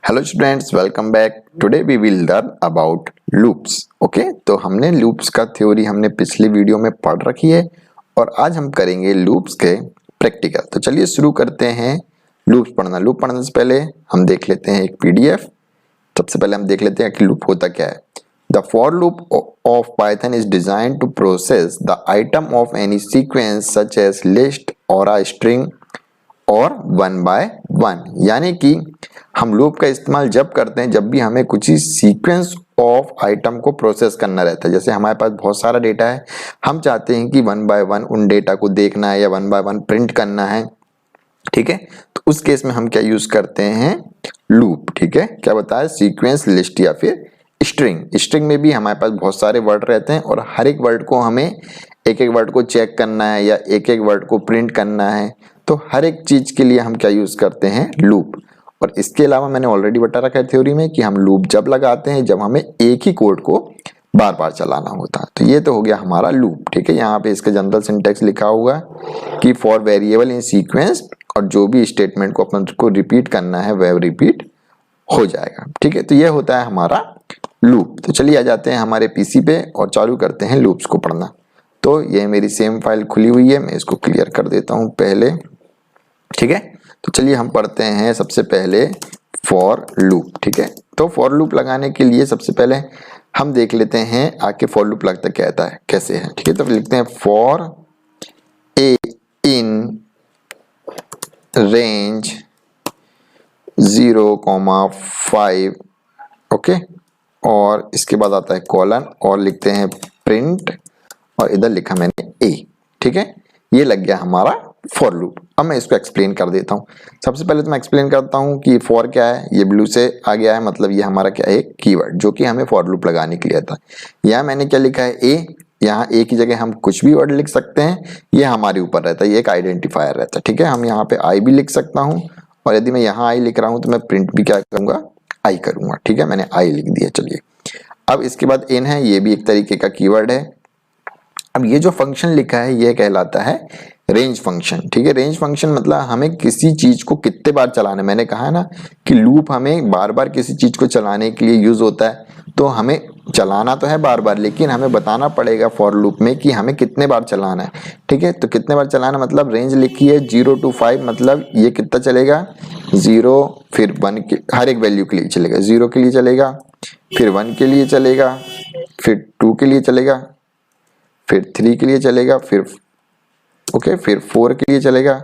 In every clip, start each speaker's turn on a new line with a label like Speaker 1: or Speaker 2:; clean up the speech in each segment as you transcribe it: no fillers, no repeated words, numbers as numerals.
Speaker 1: Hello students, welcome back. Today we will learn about loops. Okay, तो हमने loops का theory हमने पिछली वीडियो में पढ़ रखी है और आज हम करेंगे लूप्स के प्रैक्टिकल। तो चलिए शुरू करते हैं लूप्स पढ़ना। लूप पढ़ने से पहले हम देख लेते हैं एक पीडीएफ। सबसे पहले हम देख लेते हैं कि लूप होता क्या है। The for loop of Python is designed to process the item of any sequence such as list or a string और 1 बाय 1। यानी कि हम लूप का इस्तेमाल जब करते हैं जब भी हमें कुछ ही सीक्वेंस ऑफ आइटम को प्रोसेस करना रहता है। जैसे हमारे पास बहुत सारा डेटा है, हम चाहते हैं कि 1 बाय 1 उन डेटा को देखना है या 1 बाय 1 प्रिंट करना है। ठीक है, तो उस केस में हम क्या यूज करते हैं, लूप। ठीक है, क्या बताया, सीक्वेंस, लिस्ट या फिर स्ट्रिंग। स्ट्रिंग में भी हमारे पास बहुत सारे वर्ड रहते हैं और हर एक वर्ड को हमें एक एक वर्ड को चेक करना है या एक एक वर्ड को प्रिंट करना है। तो हर एक चीज के लिए हम क्या यूज करते हैं, लूप। और इसके अलावा मैंने ऑलरेडी बता रखा है थ्योरी में कि हम लूप जब लगाते हैं जब हमें एक ही कोड को बार बार चलाना होता है। तो ये तो हो गया हमारा लूप। ठीक है, यहाँ पे इसका जनरल सिंटेक्स लिखा हुआ है कि फॉर वेरिएबल इन सीक्वेंस, और जो भी स्टेटमेंट को अपन को रिपीट करना है वह रिपीट हो जाएगा। ठीक है, तो ये होता है हमारा लूप। तो चलिए आ जाते हैं हमारे पीसी पे और चालू करते हैं लूप्स को पढ़ना। तो ये मेरी सेम फाइल खुली हुई है, मैं इसको क्लियर कर देता हूँ पहले। ठीक है, तो चलिए हम पढ़ते हैं सबसे पहले फॉर लूप। ठीक है, तो फॉर लूप लगाने के लिए सबसे पहले हम देख लेते हैं आके फॉर लूप लगता कहता है कैसे है। ठीक है, तो लिखते हैं for a in range 0,5। Okay, और इसके बाद आता है कॉलन और लिखते हैं प्रिंट और इधर लिखा मैंने ए। ठीक है, ये लग गया हमारा फॉर लूप। अब मैं इसको एक्सप्लेन कर देता हूँ। सबसे पहले तो मैं एक्सप्लेन करता हूँ कि फॉर क्या है। ये ब्लू से आ गया है, मतलब ये हमारा क्या है, कीवर्ड जो कि हमें फॉर लूप लगाने के लिए था। यहाँ मैंने क्या लिखा है, ए। यहाँ ए की जगह हम कुछ भी वर्ड लिख सकते हैं, ये हमारे ऊपर रहता है, ये एक आइडेंटिफायर रहता है। ठीक है, हम यहाँ पे आई भी लिख सकता हूँ और यदि मैं यहाँ आई लिख रहा हूँ तो मैं प्रिंट भी क्या करूँगा, आई करूँगा। ठीक है, मैंने आई लिख दिया। चलिए, अब इसके बाद इन है, ये भी एक तरीके का कीवर्ड है। अब ये जो फंक्शन लिखा है ये कहलाता है रेंज फंक्शन। ठीक है, रेंज फंक्शन मतलब हमें किसी चीज को कितने बार चलाना है। मैंने कहा ना कि लूप हमें बार बार किसी चीज को चलाने के लिए यूज होता है, तो हमें चलाना तो है बार बार, लेकिन हमें बताना पड़ेगा फॉर लूप में कि हमें कितने बार चलाना है। ठीक है, तो कितने बार चलाना मतलब रेंज लिखी है 0 to 5, मतलब ये कितना चलेगा, 0 फिर 1 के हर एक वैल्यू के लिए चलेगा। 0 के लिए चलेगा, फिर 1 के लिए चलेगा, फिर 2 के लिए चलेगा, फिर 3 के लिए चलेगा, फिर ओके, फिर 4 के लिए चलेगा,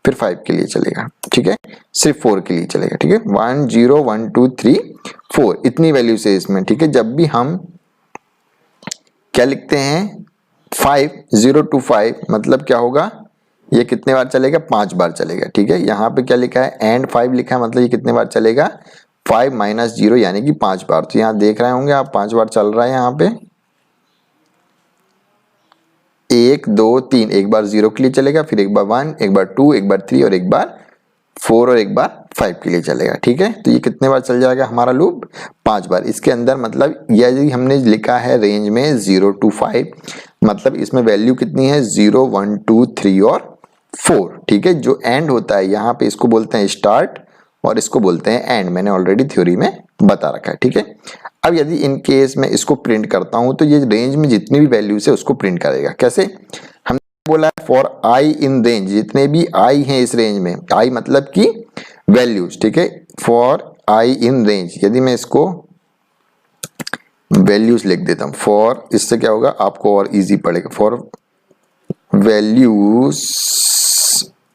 Speaker 1: फिर 5 के लिए चलेगा। ठीक है, सिर्फ 4 के लिए चलेगा। ठीक है, 1 0 1 2 3 4 इतनी वैल्यू से इसमें। ठीक है, जब भी हम क्या लिखते हैं 5 0 to 5 मतलब क्या होगा, ये कितने बार चलेगा, 5 बार चलेगा। ठीक है, यहाँ पे क्या लिखा है, एंड 5 लिखा है, मतलब ये कितने बार चलेगा, 5 - 0 यानी कि 5 बार। तो यहाँ देख रहे होंगे आप 5 बार चल रहा है यहाँ पे, 1 2 3, एक बार 0 के लिए चलेगा, फिर एक बार 1, एक बार 2, एक बार 3 और एक बार 4 और एक बार 5 के लिए चलेगा। ठीक है, तो ये कितने बार चल जाएगा हमारा लूप, 5 बार। इसके अंदर मतलब यदि हमने लिखा है रेंज में 0 to 5, मतलब इसमें वैल्यू कितनी है, 0 1 2 3 और 4। ठीक है, जो एंड होता है यहाँ पे इसको बोलते हैं स्टार्ट और इसको बोलते हैं एंड। मैंने ऑलरेडी थ्योरी में बता रखा है। ठीक है, अब यदि इन केस में इसको प्रिंट करता हूं तो ये रेंज में जितनी भी वैल्यूज है उसको प्रिंट करेगा। कैसे, हमने बोला है फॉर आई इन रेंज, जितने भी आई हैं इस रेंज में, आई मतलब कि वैल्यूज। ठीक है, फॉर आई इन रेंज, यदि मैं इसको वैल्यूज लिख देता हूं फॉर, इससे क्या होगा आपको और इजी पड़ेगा, फॉर वैल्यूज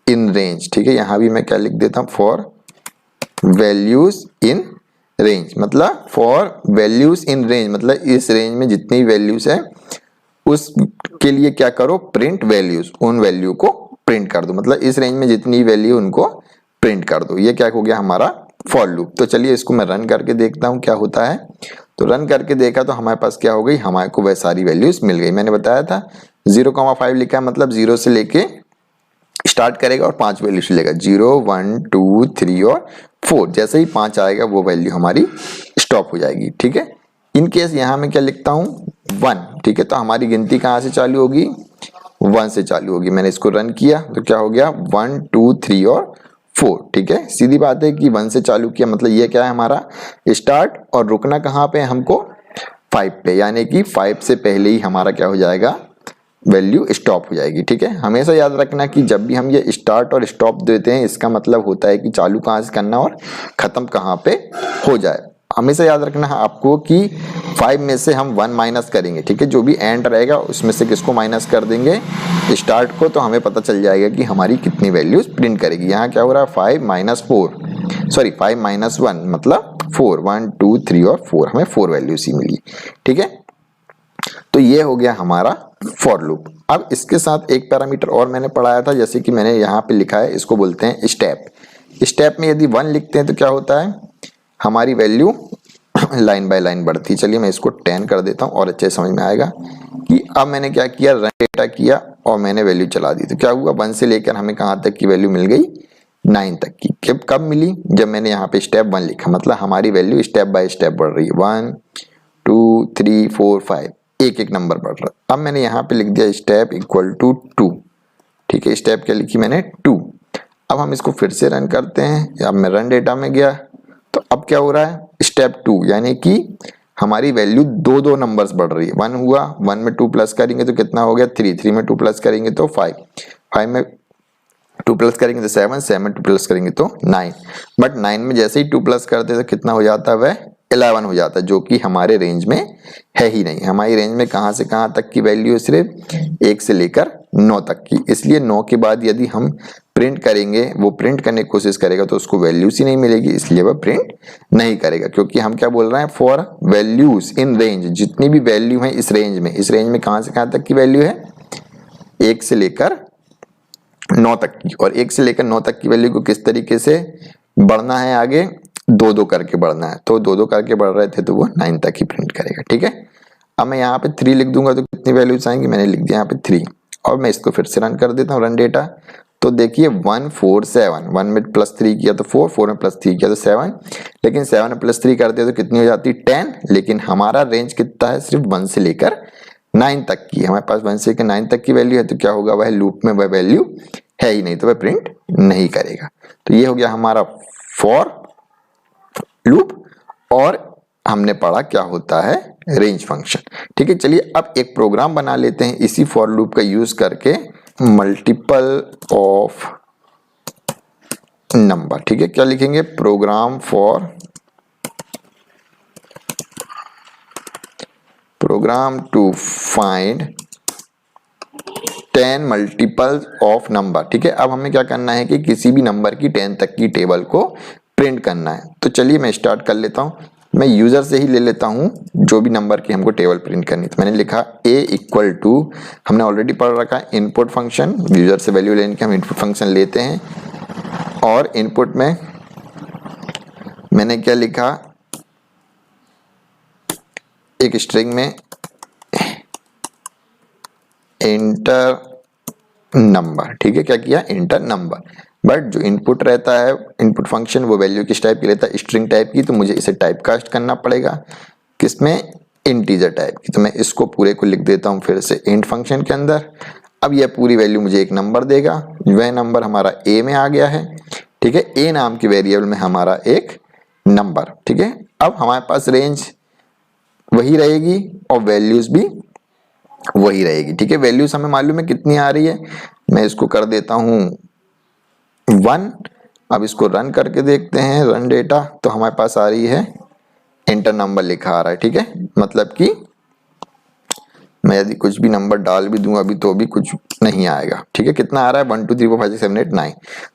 Speaker 1: इन रेंज। ठीक है, यहां भी मैं क्या लिख देता हूं, फॉर वैल्यूज इन रेंज, मतलब फॉर वैल्यूज इन रेंज मतलब इस रेंज में जितनी वैल्यूज है उसके लिए क्या करो, प्रिंट वैल्यूज, उन वैल्यू को प्रिंट कर दो, मतलब इस रेंज में जितनी वैल्यू उनको प्रिंट कर दो। ये क्या हो गया हमारा फॉर लूप। तो चलिए इसको मैं रन करके देखता हूं क्या होता है। तो रन करके देखा तो हमारे पास क्या हो गई, हमारे को वह सारी वैल्यूज मिल गई। मैंने बताया था 0,5 लिखा है, मतलब 0 से लेके स्टार्ट करेगा और 5 वैल्यू से लेगा, 0 1 2 3 और 4। जैसे ही 5 आएगा वो वैल्यू हमारी स्टॉप हो जाएगी। ठीक है, इन केस यहाँ मैं क्या लिखता हूँ 1। ठीक है, तो हमारी गिनती कहाँ से चालू होगी, 1 से चालू होगी। मैंने इसको रन किया तो क्या हो गया, 1 2 3 और 4। ठीक है, सीधी बात है कि 1 से चालू किया, मतलब ये क्या है हमारा स्टार्ट, और रुकना कहाँ पे है हमको 5 पे, यानी कि 5 से पहले ही हमारा क्या हो जाएगा, वैल्यू स्टॉप हो जाएगी। ठीक है, हमेशा याद रखना कि जब भी हम ये स्टार्ट और स्टॉप देते हैं इसका मतलब होता है कि चालू कहाँ से करना और खत्म कहाँ पे हो जाए। हमेशा याद रखना है आपको कि 5 में से हम 1 माइनस करेंगे। ठीक है, जो भी एंड रहेगा उसमें से किसको माइनस कर देंगे, स्टार्ट को, तो हमें पता चल जाएगा कि हमारी कितनी वैल्यूज प्रिंट करेगी। यहाँ क्या हो रहा है 5 माइनस 1 मतलब 4, 1 2 3 और 4, हमें 4 वैल्यूज ही मिली। ठीक है, तो ये हो गया हमारा फॉर लूप। अब इसके साथ एक पैरामीटर और मैंने पढ़ाया था, जैसे कि मैंने यहाँ पे लिखा है, इसको बोलते हैं स्टेप। स्टेप में यदि 1 लिखते हैं तो क्या होता है, हमारी वैल्यू लाइन बाय लाइन बढ़ती। चलिए मैं इसको 10 कर देता हूँ और अच्छे समझ में आएगा कि अब मैंने क्या किया, रन डेटा किया और मैंने वैल्यू चला दी। तो क्या हुआ, 1 से लेकर हमें कहाँ तक की वैल्यू मिल गई, 9 तक की। कब मिली, जब मैंने यहाँ पे स्टेप 1 लिखा, मतलब हमारी वैल्यू स्टेप बाय स्टेप बढ़ रही है, 1 2 3 4 5, एक एक नंबर बढ़ रहा है। अब मैंने यहाँ पे लिख दिया स्टेप इक्वल टू 2। ठीक है, स्टेप क्या लिखी मैंने 2। अब हम इसको फिर से रन करते हैं, अब मैं रन डेटा में गया तो अब क्या हो रहा है, स्टेप 2, यानी कि हमारी वैल्यू दो नंबर्स बढ़ रही है। 1 हुआ, 1 में 2 प्लस करेंगे तो कितना हो गया 3, 3 में 2 प्लस करेंगे तो 5, 5 में 2 प्लस करेंगे तो 7, 7 में 2 प्लस करेंगे तो 9। बट 9 में जैसे ही 2 प्लस करते तो कितना हो जाता है, वह 11 हो जाता है, जो कि हमारे रेंज में है ही नहीं। हमारी रेंज में कहाँ से कहाँ तक की वैल्यू है, सिर्फ 1 से लेकर 9 तक की। इसलिए 9 के बाद यदि हम प्रिंट करेंगे, वो प्रिंट करने की कोशिश करेगा तो उसको वैल्यूज ही नहीं मिलेगी, इसलिए वह प्रिंट नहीं करेगा। क्योंकि हम क्या बोल रहे हैं, फॉर वैल्यूज इन रेंज, जितनी भी वैल्यू है इस रेंज में कहाँ से कहाँ तक की वैल्यू है, 1 से लेकर 9 तक की। और 1 से लेकर 9 तक की वैल्यू को किस तरीके से बढ़ना है, आगे 2 करके बढ़ना है। तो 2 करके बढ़ रहे थे तो वो 9 तक ही प्रिंट करेगा। ठीक है, अब मैं यहाँ पे 3 लिख दूंगा तो कितनी वैल्यूज आएंगी, मैंने लिख दिया यहाँ पे 3। और मैं इसको फिर से रन कर देता हूँ, रन डेटा। तो देखिए 1 4 7, 1 में प्लस 3 किया तो 4, 4 में प्लस 3 किया तो 7, लेकिन 7 में प्लस 3 करते तो कितनी हो जाती 10। लेकिन हमारा रेंज कितना है, सिर्फ 1 से लेकर 9 तक की। हमारे पास 1 से लेकर 9 तक की वैल्यू है, तो क्या होगा, वह लूप में वह वैल्यू है ही नहीं, तो वह प्रिंट नहीं करेगा। तो ये हो गया हमारा फॉर लूप, और हमने पढ़ा क्या होता है रेंज फंक्शन। ठीक है, चलिए अब एक प्रोग्राम बना लेते हैं इसी फॉर लूप का यूज करके, मल्टीपल ऑफ नंबर। ठीक है, क्या लिखेंगे, program to find 10 multiples of number. ठीक है, अब हमें क्या करना है कि किसी भी नंबर की 10 तक की टेबल को प्रिंट करना है। तो चलिए मैं स्टार्ट कर लेता हूं, मैं यूजर से ही ले लेता हूं जो भी नंबर की हमको टेबल प्रिंट करनी। तो मैंने लिखा a इक्वल टू, हमने ऑलरेडी पढ़ रखा है इनपुट फंक्शन, यूजर से वैल्यू लेने के हम इनपुट फंक्शन लेते हैं। और इनपुट में मैंने क्या लिखा, एक स्ट्रिंग में इंटर नंबर। ठीक है, क्या किया, इंटर नंबर। बट जो इनपुट रहता है, इनपुट फंक्शन, वो वैल्यू किस टाइप की रहता है, स्ट्रिंग टाइप की। तो मुझे इसे टाइप कास्ट करना पड़ेगा, किसमें, इंटीजर टाइप की। तो मैं इसको पूरे को लिख देता हूं फिर से इंट फंक्शन के अंदर। अब यह पूरी वैल्यू मुझे एक नंबर देगा, वह नंबर हमारा ए में आ गया है। ठीक है, ए नाम की वेरिएबल में हमारा एक नंबर। ठीक है, अब हमारे पास रेंज वही रहेगी और वैल्यूज भी वही रहेगी। ठीक है, वैल्यूज हमें मालूम है कितनी आ रही है, मैं इसको कर देता हूं 1। अब इसको रन करके देखते हैं, रन डेटा, तो हमारे पास आ रही है इंटर नंबर लिखा आ रहा है। ठीक है, मतलब कि मैं यदि कुछ भी नंबर डाल भी दूं अभी तो भी कुछ नहीं आएगा। ठीक है, कितना आ रहा है 1 2 3 4 5 6 7 8 9।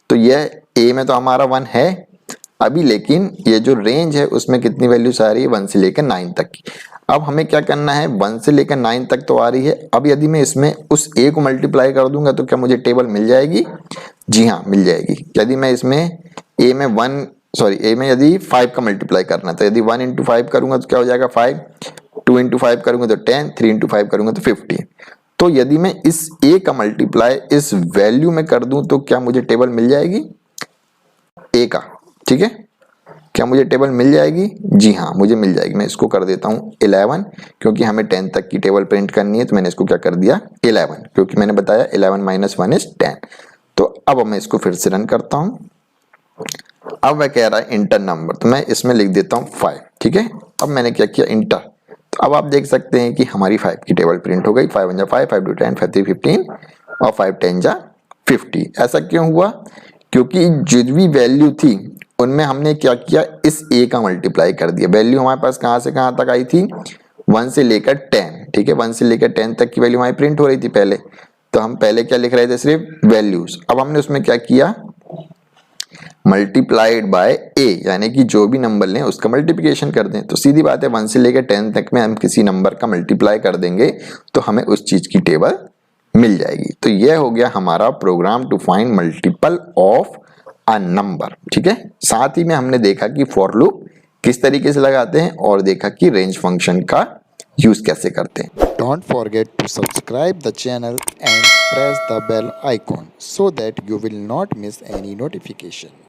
Speaker 1: तो यह ए में तो हमारा 1 है अभी, लेकिन ये जो रेंज है उसमें कितनी वैल्यूज आ रही है, 1 से लेकर 9 तक की। अब हमें क्या करना है, 1 से लेकर 9 तक तो आ रही है। अब यदि मैं इसमें उस a को मल्टीप्लाई कर दूंगा तो क्या मुझे टेबल मिल जाएगी, जी हाँ मिल जाएगी। यदि मैं इसमें a में यदि 5 का मल्टीप्लाई करना, तो यदि 1 इंटू 5 करूंगा तो क्या हो जाएगा 5, 2 इंटू 5 करूंगा तो 10, 3 इंटू 5 करूंगा तो 15। तो यदि मैं इस a का मल्टीप्लाई इस वैल्यू में कर दूं तो क्या मुझे टेबल मिल जाएगी a का। ठीक है, क्या मुझे टेबल मिल जाएगी, जी हाँ मुझे मिल जाएगी। मैं इसको कर देता हूँ 11, क्योंकि हमें 10 तक की टेबल प्रिंट करनी है, तो मैंने इसको क्या कर दिया 11, क्योंकि मैंने बताया 11 - 1 = 10। तो अब मैं इसको फिर से रन करता हूँ, अब वह कह रहा है इंटर नंबर, तो मैं इसमें लिख देता हूँ 5, ठीक है। अब मैंने क्या किया, इंटर। तो अब आप देख सकते हैं कि हमारी 5 की टेबल प्रिंट हो गई। 5 1 जा 5, 5 2 10, 5 3 15 और 5 10 जा 50। ऐसा क्यों हुआ, क्योंकि जो भी वैल्यू थी उनमें हमने क्या किया, इस a का मल्टीप्लाई कर दिया। वैल्यू हमारे पास कहाँ से कहाँ तक आई थी, 1 से लेकर 10, ठीक है। 1 से लेकर 10 तक की वैल्यू हमारी प्रिंट हो रही थी पहले। तो हम पहले क्या लिख रहे थे, सिर्फ वैल्यूज। अब हमने उसमें क्या किया, मल्टीप्लाइड बाय ए, यानी कि जो भी नंबर लें उसका मल्टीप्लिकेशन कर दें। तो सीधी बात है, 1 से लेकर 10 तक में हम किसी नंबर का मल्टीप्लाई कर देंगे तो हमें उस चीज की टेबल मिल जाएगी। तो यह हो गया हमारा program to find multiple of a number, ठीक है। साथ ही में हमने देखा कि फॉर लूप किस तरीके से लगाते हैं और देखा कि रेंज फंक्शन का यूज कैसे करते हैं।
Speaker 2: Don't forget to subscribe the channel and press the bell icon so that you will not miss any notification.